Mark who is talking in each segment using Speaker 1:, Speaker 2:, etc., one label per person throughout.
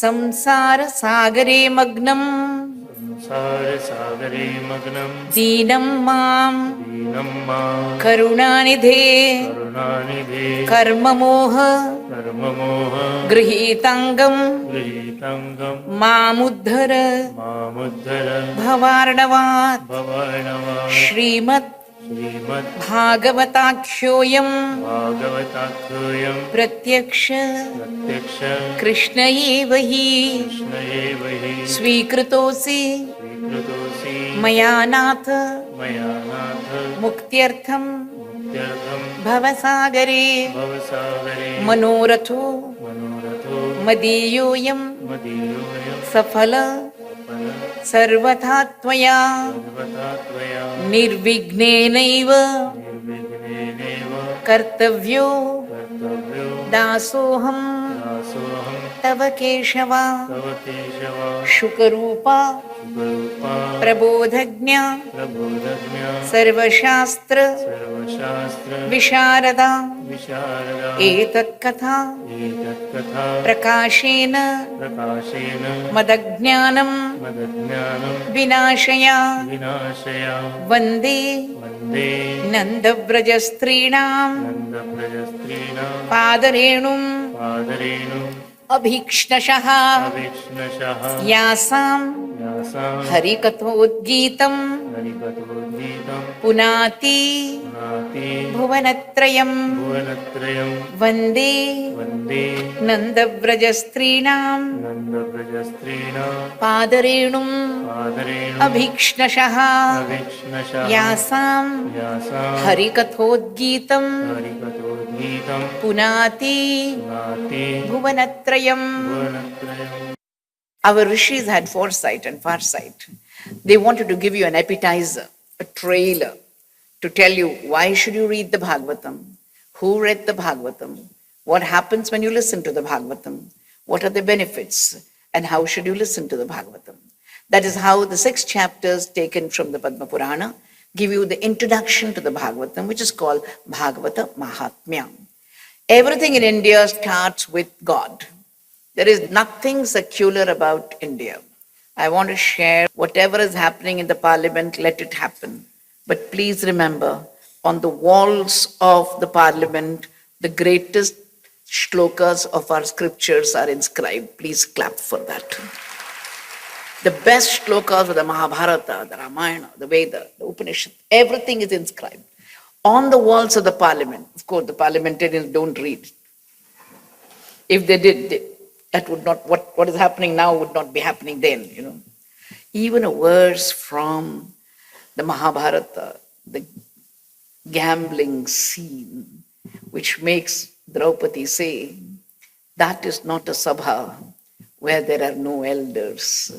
Speaker 1: संसार सागरे मग्नं दीनं मां करुणानिधे कर्ममोह गृहीतांगं मामुद्धर भवार्णवात् श्रीमद् भागवताख्योऽयं प्रत्यक्ष कृष्ण एव हि स्वीकृतोऽसि मया नाथ मुक्त्यर्थं भवसागरे मनोरथो मदीयोऽयं सफल सर्वथा त्वया निर्विघ्नेनैव कर्तव्यो दासोऽहं तव केशव शुकरूपा प्रबोधज्ञा सर्वशास्त्र विशारदा एतत्कथा प्रकाशेन मदज्ञानं विनाशया वन्दे नन्दव्रजस्त्रीणां पादरेणुं अभीक्ष्णशः यासां हरिकथोद्गीतं पुनाति भुवनत्रयं वन्दे नन्दव्रजस्त्रीणां पादरेणुं अभीक्ष्णशः यासां हरिकथोद्गीतं पुनाति भुवनत्रयं. Our rishis had foresight and farsight. They wanted to give you an appetizer, a trailer, to tell you why should you read the Bhagavatam, who read the Bhagavatam, what happens when you listen to the Bhagavatam, what are the benefits, and how should you listen to the Bhagavatam. That is how the 6 chapters taken from the Padma Purana give you the introduction to the Bhagavatam, which is called Bhagavata Mahatmya. Everything in India starts with God. There is nothing secular about India. I want to share whatever is happening in the parliament, let it happen. But please remember, on the walls of the parliament, the greatest shlokas of our scriptures are inscribed. Please clap for that. The best shlokas of the Mahabharata, the Ramayana, the Veda, the Upanishad, everything is inscribed on the walls of the parliament. Of course, the parliamentarians don't read. If they did, that would not, what is happening now would not be happening then, you know. Even a verse from the Mahabharata, the gambling scene, which makes Draupadi say, that is not a sabha where there are no elders.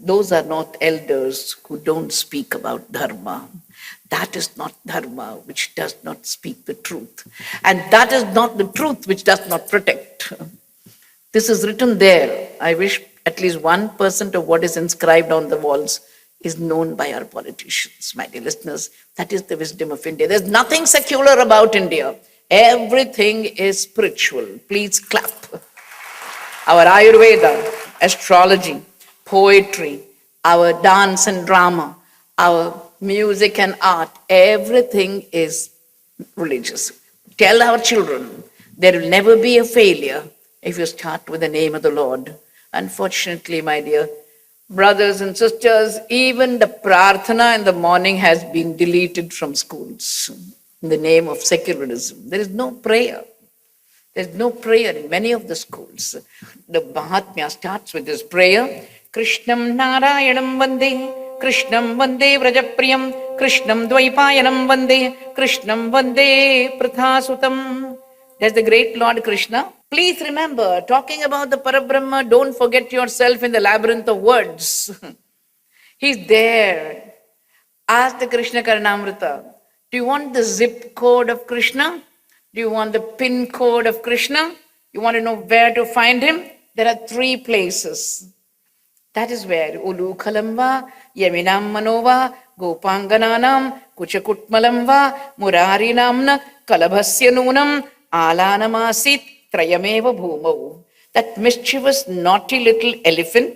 Speaker 1: Those are not elders who don't speak about dharma. That is not dharma which does not speak the truth. And that is not the truth which does not protect. This is written there. I wish at least 1% of what is inscribed on the walls is known by our politicians. My dear listeners, that is the wisdom of India. There's nothing secular about India. Everything is spiritual. Please clap. Our Ayurveda, astrology, poetry, our dance and drama, our music and art, everything is religious. Tell our children there will never be a failure if you start with the name of the Lord. Unfortunately, my dear brothers and sisters, even the prarthana in the morning has been deleted from schools in the name of secularism. There is no prayer. There's no prayer in many of the schools. The Mahatmya starts with this prayer. Krishnam Narayanam Vande, Krishnam Vande Vrajapriyam, Krishnam Dvaipayanam Vande, Krishnam Vande Prathasutam. That's the great Lord Krishna. Please remember, talking about the Parabrahma, don't forget yourself in the labyrinth of words. He's there. Ask the Krishna Karnamrita, do you want the zip code of Krishna? Do you want the pin code of Krishna? You want to know where to find him? There are 3 places. That is where Ulu Kalamva, Yaminam Manova, Gopangananam, Kuchakutmalamva, Murari Namna, Kalabhasya Nunam, Alanamasit, Trayameva Bhumau. that mischievous, naughty little elephant.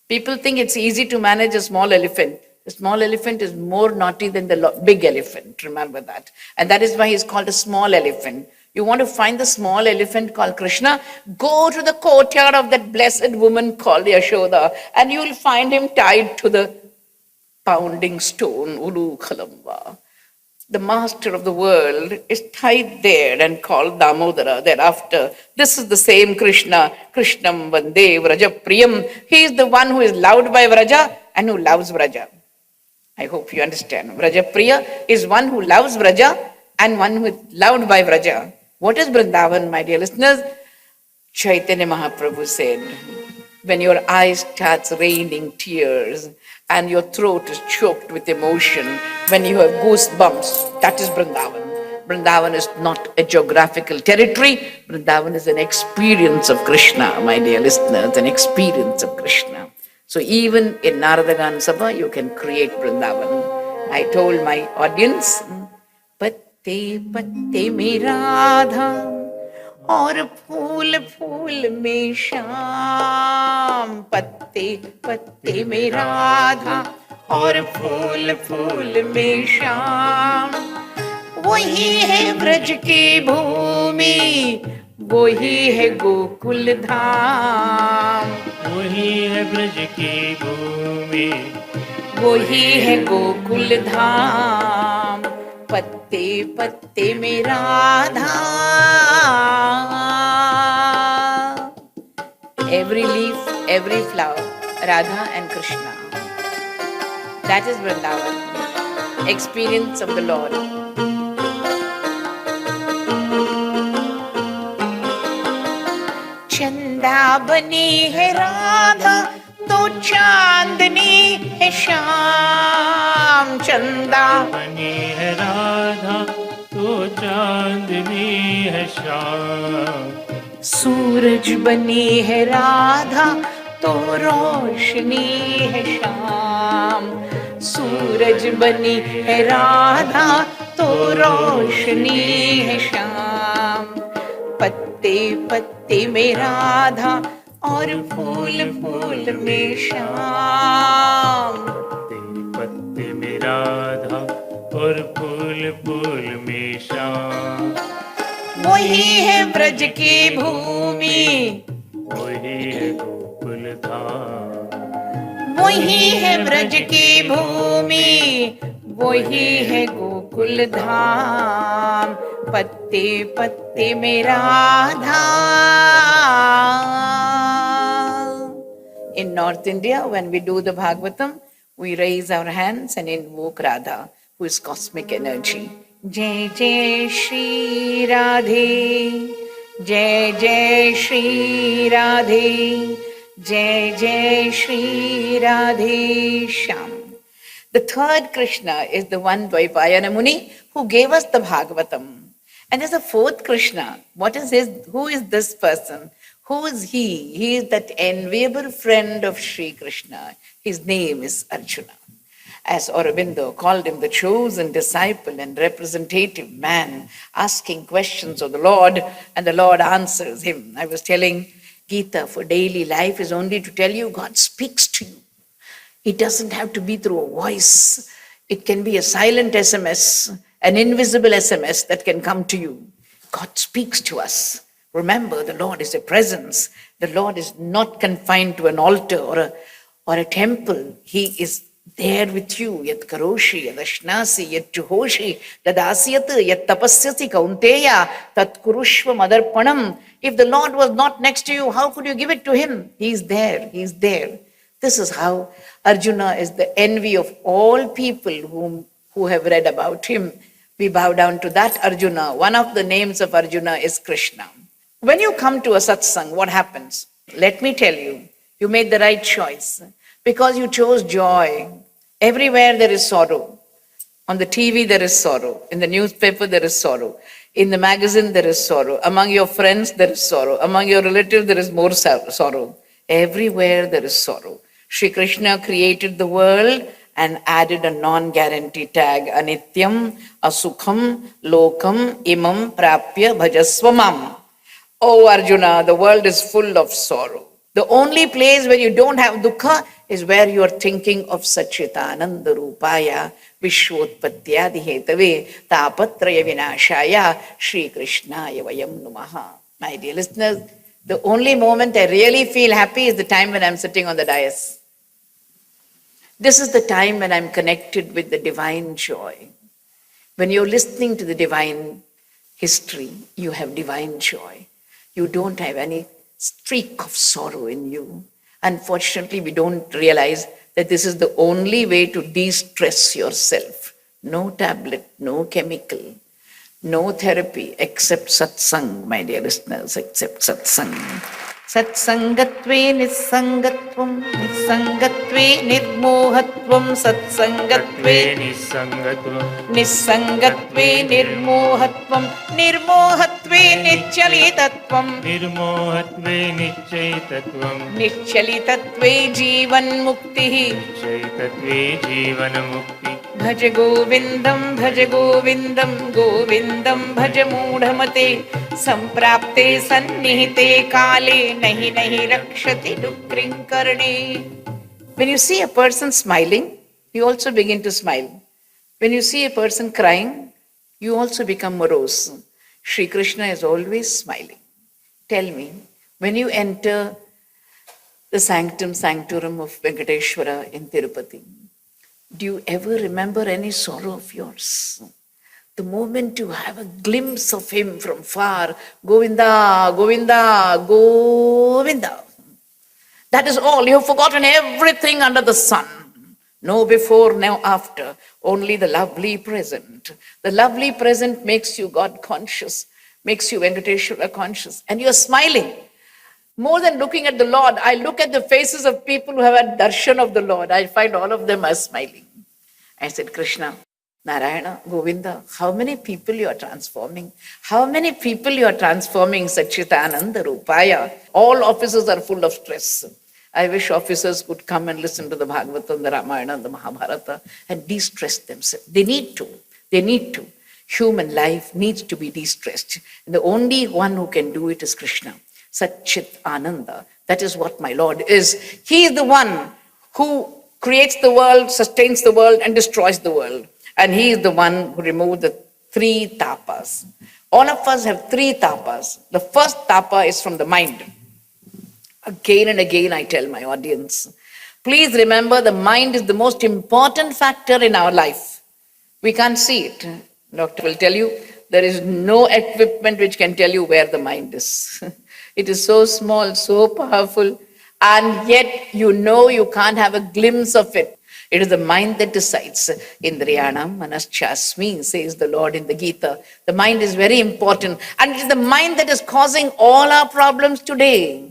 Speaker 1: People think it's easy to manage a small elephant. The small elephant is more naughty than the big elephant, remember that. And that is why he's called a small elephant. You want to find the small elephant called Krishna? Go to the courtyard of that blessed woman called Yashoda, and you will find him tied to the pounding stone, Ulu Kalamba. The master of the world is tied there and called Damodara thereafter. This is the same Krishna, Krishnam Vande Vraja Priyam. He is the one who is loved by Vraja and who loves Vraja. I hope you understand. Vraja Priya is one who loves Vraja and one who is loved by Vraja. What is Vrindavan, my dear listeners? Chaitanya Mahaprabhu said, when your eyes starts raining tears and your throat is choked with emotion, when you have goosebumps, that is Vrindavan. Vrindavan is not a geographical territory. Vrindavan is an experience of Krishna, my dear listeners, an experience of Krishna. So even in Naradagan Sabha, you can create Vrindavan. I told my audience, पत्ते पत्ते में राधा और फूल फूल में श्याम, पत्ते पत्ते में राधा और फूल फूल में श्याम, वही है ब्रज की भूमि, वही है गोकुल धाम,
Speaker 2: वही है ब्रज की भूमि,
Speaker 1: वही है गोकुल धाम, पत्ते पत्ते में Radha. Every leaf, every flower, Radha and Krishna. That is Vrindavan, experience of the Lord. चंदा बनी है राधा तो चांदनी है श्याम, चंदा
Speaker 2: बनी है राधा तो चांदनी है श्याम,
Speaker 1: सूरज बनी है राधा तो रोशनी है श्याम, सूरज बनी है राधा तो रोशनी है श्याम, पत्ते पत्ते में राधा और फूल फूल में श्याम,
Speaker 2: पत्ते पत्ते में राधा और फूल फूल में श्याम,
Speaker 1: वही है ब्रज की भूमि,
Speaker 2: वही है गोकुल धाम,
Speaker 1: वही है ब्रज की भूमि, वही है गोकुल धाम, पत्ते पत्ते में Radha. In North India, when we do the Bhagavatam, we raise our hands and invoke Radha, who is cosmic energy. Jai Jai Shri Radhe, Jai Jai Shri Radhe, Jai Jai Shri Radhe Sham. The third Krishna is the one Dvaipayana Muni who gave us the Bhagavatam. And there's a fourth Krishna. Who is this person? Who is he? He is that enviable friend of Sri Krishna. His name is Arjuna. As Aurobindo called him the chosen disciple and representative man, asking questions of the Lord, and the Lord answers him. I was telling Gita, for daily life is only to tell you God speaks to you. It doesn't have to be through a voice. It can be a silent SMS, an invisible SMS that can come to you. God speaks to us. Remember, the Lord is a presence. The Lord is not confined to an altar or a temple. He is there with you. Yat karoshi, yat ashnasi, yat juhoshi, tadasyat, yat tapasyasi kaunteya, tat kurushva madarpanam. If the Lord was not next to you, how could you give it to him? He is there. He is there. This is how Arjuna is the envy of all people who have read about him. We bow down to that Arjuna. One of the names of Arjuna is Krishna. When you come to a satsang, what happens? Let me tell you, you made the right choice because you chose joy. Everywhere there is sorrow. On the TV there is sorrow. In the newspaper there is sorrow. In the magazine there is sorrow. Among your friends there is sorrow. Among your relatives there is more sorrow. Everywhere there is sorrow. Shri Krishna created the world and added a non-guarantee tag. Anityam, asukham, lokam, imam, prapya, bhajasvamam. Oh Arjuna, the world is full of sorrow. The only place where you don't have dukkha is where you are thinking of Satchitananda Rupaya Vishwotpatyadi Hetave Tapatraya Vinashaya Shri Krishnaya Vayam Namaha. My dear listeners, the only moment I really feel happy is the time when I'm sitting on the dais. This is the time when I'm connected with the divine joy. When you're listening to the divine history, you have divine joy. You don't have any streak of sorrow in you. Unfortunately, we don't realize that this is the only way to de-stress yourself. No tablet, no chemical, no therapy except satsang, my dear listeners, except satsang. Satsangatve nissangatvam, nissangatve nirmohatvam, satsangatve nissangatve nirmohatvam, nirmohatve nichalitatvam, nichalitatve jivan mukti, bhaj govindam, govindam bhaj moodhamate, samprapte sannihite kale, nahi rakshati dukring karne. When you see a person smiling, you also begin to smile. When you see a person crying, you also become morose. Shri Krishna is always smiling. Tell me, when you enter the sanctum sanctorum of Venkateswara in Tirupati, do you ever remember any sorrow of yours? The moment you have a glimpse of him from far, Govinda, Govinda, Govinda. That is all. You have forgotten everything under the sun. No before, no after. Only the lovely present. The lovely present makes you God conscious, makes you Venkateshwara conscious. And you are smiling. More than looking at the Lord, I look at the faces of people who have had darshan of the Lord. I find all of them are smiling. I said, Krishna, Narayana, Govinda, how many people you are transforming? How many people you are transforming, Satchitananda Rupaya? All officers are full of stress. I wish officers could come and listen to the Bhagavatam, the Ramayana, the Mahabharata and de-stress themselves. They need to. They need to. Human life needs to be de-stressed. And the only one who can do it is Krishna. Satchit Ananda. That is what my Lord is. He is the one who creates the world, sustains the world, and destroys the world. And he is the one who removed the 3 tapas. All of us have 3 tapas. The first tapa is from the mind. Again and again I tell my audience, please remember the mind is the most important factor in our life. We can't see it. Doctor will tell you, there is no equipment which can tell you where the mind is. It is so small, so powerful, and yet you know you can't have a glimpse of it. It is the mind that decides. Indriyanam manaschasmi, says the Lord in the Gita. The mind is very important, and it is the mind that is causing all our problems today.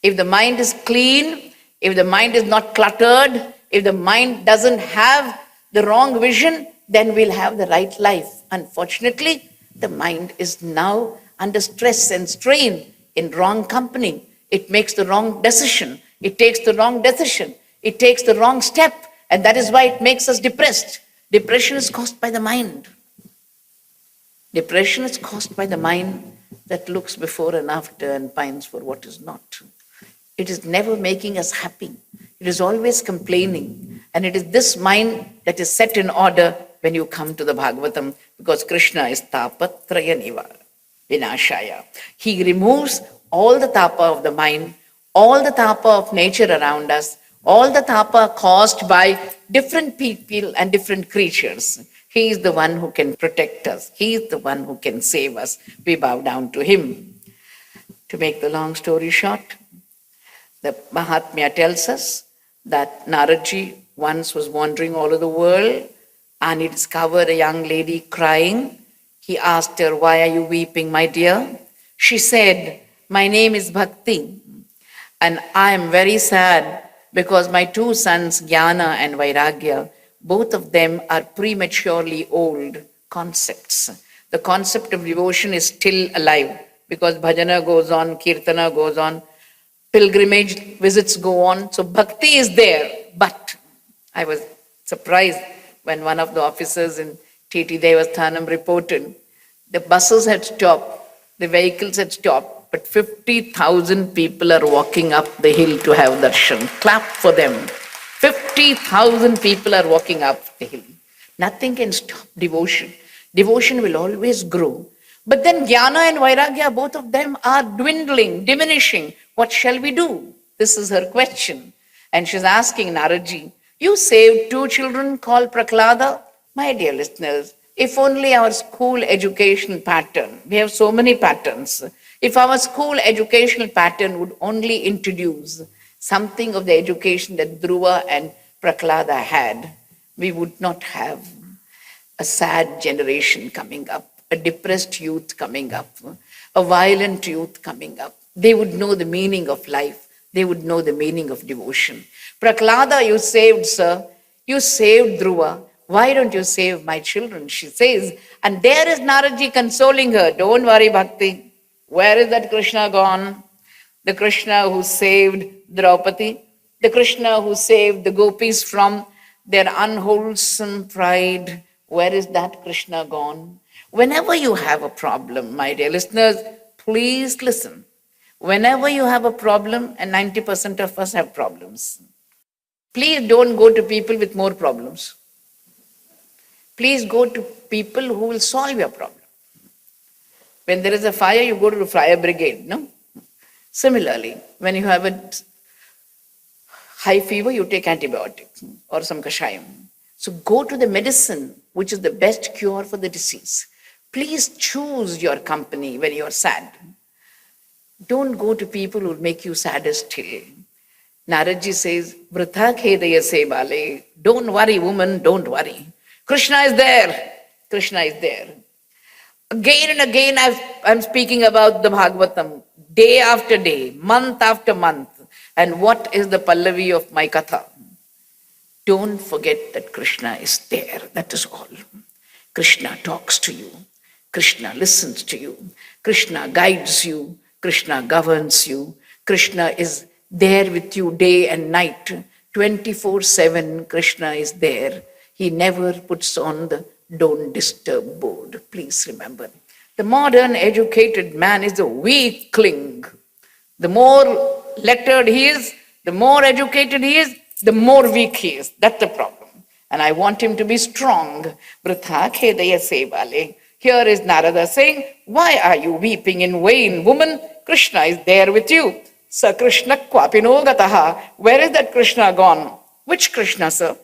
Speaker 1: If the mind is clean, if the mind is not cluttered, if the mind doesn't have the wrong vision, then we'll have the right life. Unfortunately, the mind is now under stress and strain in wrong company. It makes the wrong decision. It takes the wrong decision. It takes the wrong step. And that is why it makes us depressed. Depression is caused by the mind. Depression is caused by the mind that looks before and after and pines for what is not. It is never making us happy. It is always complaining. And it is this mind that is set in order when you come to the Bhagavatam, because Krishna is tapatraya vinashaya. He removes all the tapa of the mind, all the tapa of nature around us, all the tapa caused by different people and different creatures. He is the one who can protect us. He is the one who can save us. We bow down to him. To make the long story short, the Mahatmya tells us that Naradji once was wandering all over the world and he discovered a young lady crying. He asked her, "Why are you weeping, my dear?" She said, "My name is Bhakti and I am very sad because my 2 sons, Jnana and Vairagya, both of them are prematurely old concepts. The concept of devotion is still alive because bhajana goes on, kirtana goes on, pilgrimage visits go on. So bhakti is there." But I was surprised when one of the officers in TTD Devsathanam reported the buses had stopped The vehicles had stopped, but 50,000 people are walking up the hill to have darshan. Clap for them. 50,000 people are walking up the hill. Nothing can stop devotion. Devotion will always grow. But then jnana and vairagya, both of them are dwindling, diminishing. What shall we do? This is her question. And she's asking Naradji, you saved 2 children called Prahlada? My dear listeners, if only our school education pattern, we have so many patterns, if our school educational pattern would only introduce something of the education that Dhruva and Prahlada had, we would not have a sad generation coming up, a depressed youth coming up, a violent youth coming up. They would know the meaning of life. They would know the meaning of devotion. Prahlada, you saved, sir. You saved Dhruva. Why don't you save my children? She says, and there is Naradji consoling her. Don't worry, Bhakti. Where is that Krishna gone? The Krishna who saved Draupadi, the Krishna who saved the gopis from their unwholesome pride. Where is that Krishna gone? Whenever you have a problem, my dear listeners, please listen. Whenever you have a problem, and 90% of us have problems, please don't go to people with more problems. Please go to people who will solve your problem. When there is a fire, you go to the fire brigade, no? Similarly, when you have a high fever, you take antibiotic or some kashayam. So go to the medicine, which is the best cure for the disease. Please choose your company when you are sad. Don't go to people who will make you sadder still. Naradji says, Vritha khedaya se bale. Don't worry, woman, don't worry. Krishna is there. Krishna is there. Again and again, I'm speaking about the Bhagavatam, day after day, month after month. And what is the Pallavi of my Katha? Don't forget that Krishna is there. That is all. Krishna talks to you. Krishna listens to you. Krishna guides you. Krishna governs you. Krishna is there with you day and night. 24/7, Krishna is there. He never puts on the don't disturb board. Please remember. The modern educated man is a weakling. The more lettered he is, the more educated he is, the more weak he is. That's the problem. And I want him to be strong. Vritha khedaya se bale. Here is Narada saying, why are you weeping in vain, woman? Krishna is there with you. Sa Krishna kvapino gataha. Where is that Krishna gone? Which Krishna, sir?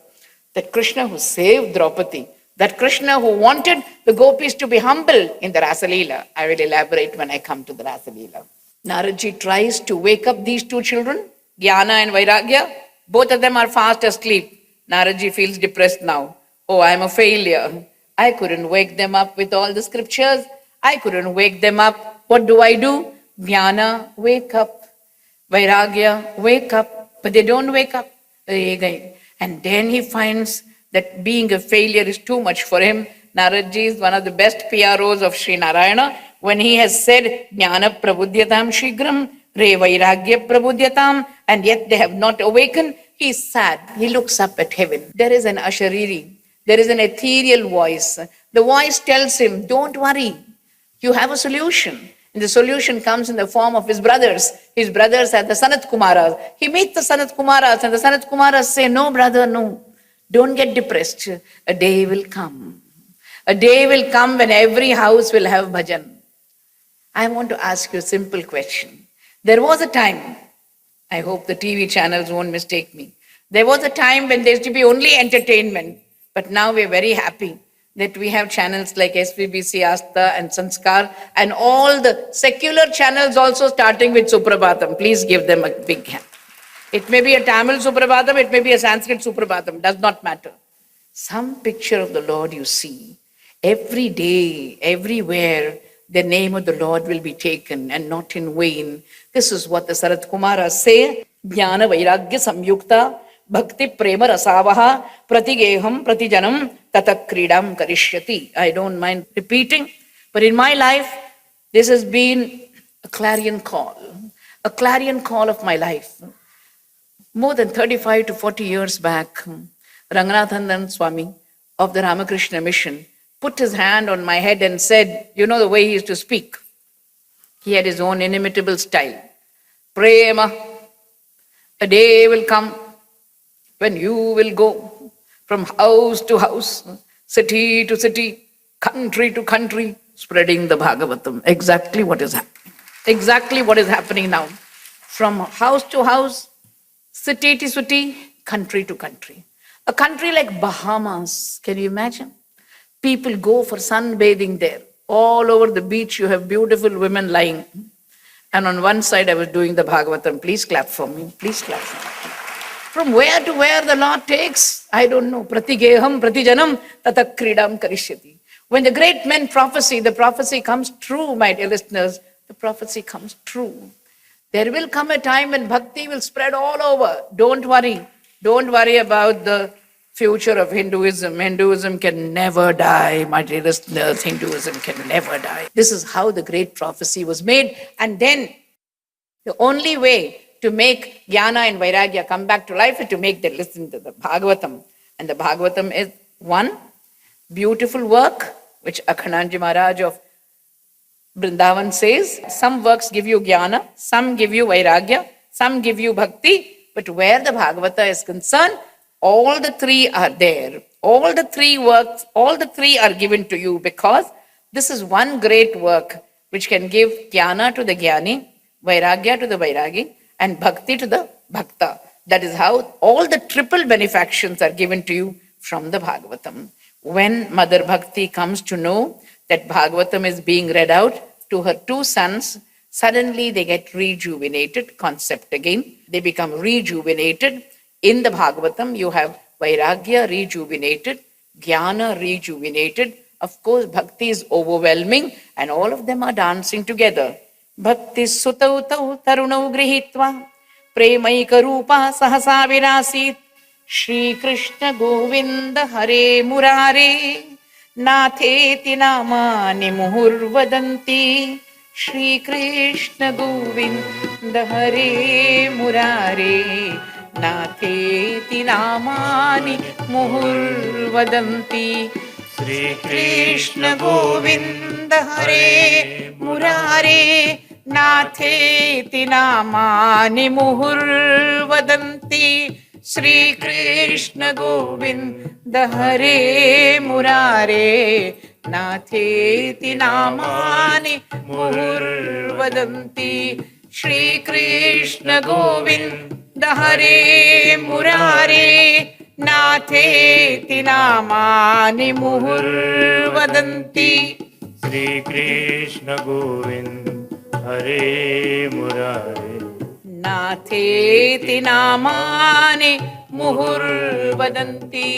Speaker 1: That Krishna who saved Draupadi. That Krishna who wanted the gopis to be humble in the Rasa Leela. I will elaborate when I come to the Rasa Leela. Naradji tries to wake up these 2 children, Jnana and Vairagya. Both of them are fast asleep. Naradji feels depressed now. Oh, I am a failure. I couldn't wake them up with all the scriptures. I couldn't wake them up. What do? Jnana, wake up. Vairagya, wake up. But they don't wake up. And then he finds that being a failure is too much for him. Naradji is one of the best PROs of Sri Narayana. When he has said, Jnana prabudhyatam shigram, re vairagya prabudhyatam, and yet they have not awakened, he is sad. He looks up at heaven. There is an ashariri. There is an ethereal voice. The voice tells him, don't worry. You have a solution. And the solution comes in the form of his brothers. His brothers are the Sanat Kumaras. He meets the Sanat Kumaras, and the Sanat Kumaras say, no, brother, no. Don't get depressed. A day will come. A day will come when every house will have bhajan. I want to ask you a simple question. There was a time, I hope the TV channels won't mistake me. There was a time when there used to be only entertainment. But now we're very happy that we have channels like SVBC, Asta and Sanskar, and all the secular channels also starting with Suprabhatam. Please give them a big hand. It may be a Tamil Suprabhatam, it may be a Sanskrit Suprabhatam, does not matter. Some picture of the Lord you see. Every day, everywhere, the name of the Lord will be taken, and not in vain. This is what the Sarat Kumaras say. Jnana Vairagya Samyukta Bhakti Prema Rasavaha Pratigeham Pratijanam Tata Kridam Karishyati. I don't mind repeating, but in my life, this has been a clarion call of my life. More than 35 to 40 years back, Ranganathandan Swami of the Ramakrishna Mission put his hand on my head and said, you know the way he used to speak. He had his own inimitable style. Prema, a day will come when you will go from house to house, city to city, country to country, spreading the Bhagavatam. Exactly what is happening. Exactly what is happening now. From house to house, city to city, country to country. A country like Bahamas, can you imagine? People go for sunbathing there. All over the beach, you have beautiful women lying. And on one side, I was doing the Bhagavatam. Please clap for me. Please clap for me. From where to where the Lord takes, I don't know. Pratigeham, pratijanam, tata kridam karishyati. When the great men prophesy, the prophecy comes true, my dear listeners. The prophecy comes true. There will come a time when bhakti will spread all over. Don't worry. Don't worry about the future of Hinduism. Hinduism can never die, my dear listeners. Hinduism can never die. This is how the great prophecy was made. And then the only way to make jnana and vairagya come back to life is to make them listen to the Bhagavatam. And the Bhagavatam is one beautiful work, which Akhananji Maharaj of Vrindavan says, some works give you jnana, some give you vairagya, some give you bhakti, but where the Bhagavata is concerned, all the three are there. All the three works, all the three are given to you because this is one great work which can give jnana to the jnani, vairagya to the vairagi, and bhakti to the bhakta. That is how all the triple benefactions are given to you from the Bhagavatam. When Mother Bhakti comes to know that Bhagavatam is being read out to her two sons, suddenly they get rejuvenated, concept again. They become rejuvenated. In the Bhagavatam, you have Vairagya rejuvenated, Jnana rejuvenated. Of course, Bhakti is overwhelming and all of them are dancing together. Bhakti sutau tau tarunau grihitva premaika rupa sahasa virasit Shri Krishna Govinda Hare Murare Natheti namani muhurvadanti Shri Krishna Govinda Hare Murare Natheti namani muhurvadanti Shri Krishna Govinda Hare Murare Natheti namani muhurvadanti Shri Krishna Govinda Hare Murare Natheti namani muhurvadanti Shri Krishna Govinda Hare Murare Natheti namani muhurvadanti
Speaker 2: Shri Krishna Govinda Hare Murare
Speaker 1: Natheti namani muhurvadanti.